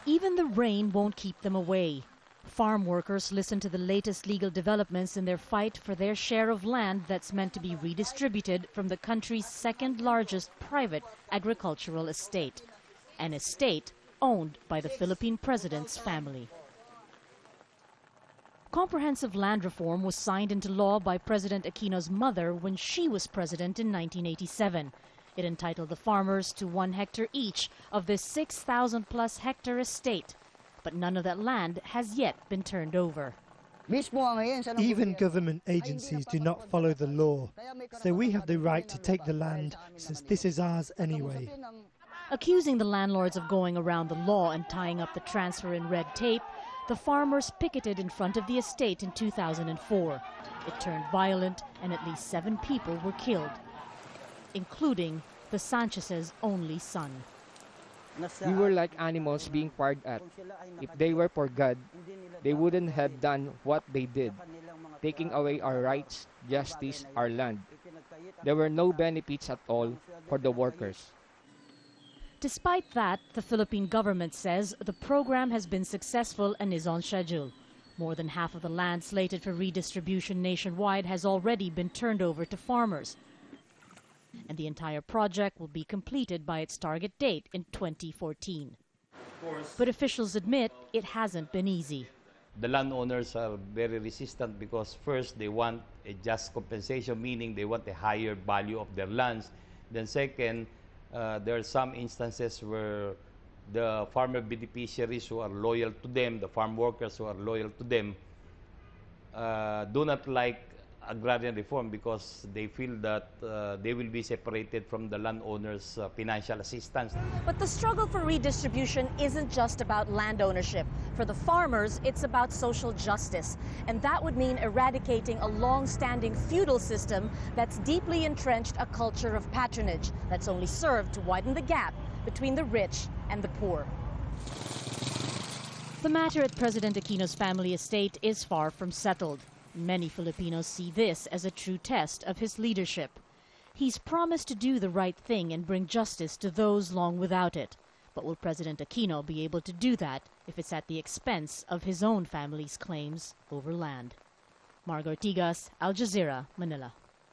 Even the rain won't keep them away. Farm workers listen to the latest legal developments in their fight for their share of land that's meant to be redistributed from the country's second largest private agricultural estate, an estate owned by the Philippine president's family. Comprehensive land reform was signed into law by President Aquino's mother when she was president in 1987. It entitled the farmers to 1 hectare each of this 6,000-plus hectare estate. But none of that land has yet been turned over. Even government agencies do not follow the law, so we have the right to take the land since this is ours anyway. Accusing the landlords of going around the law and tying up the transfer in red tape, the farmers picketed in front of the estate in 2004. It turned violent and at least 7 people were killed, including the Sanchez's only son. We were like animals being fired at. If they were for God, they wouldn't have done what they did, taking away our rights, justice, our land. There were no benefits at all for the workers. Despite that, the Philippine government says the program has been successful and is on schedule. More than half of the land slated for redistribution nationwide has already been turned over to farmers. And the entire project will be completed by its target date in 2014. But officials admit it hasn't been easy. The landowners are very resistant because first they want a just compensation, meaning they want a higher value of their lands. Then second, there are some instances where the farmer beneficiaries who are loyal to them, the farm workers who are loyal to them, do not like agrarian reform because they feel that they will be separated from the landowners' financial assistance. But the struggle for redistribution isn't just about land ownership. For the farmers, it's about social justice. And that would mean eradicating a long-standing feudal system that's deeply entrenched a culture of patronage that's only served to widen the gap between the rich and the poor. The matter at President Aquino's family estate is far from settled. Many Filipinos see this as a true test of his leadership. He's promised to do the right thing and bring justice to those long without it. But will President Aquino be able to do that if it's at the expense of his own family's claims over land? Marga Ortigas, Al Jazeera, Manila.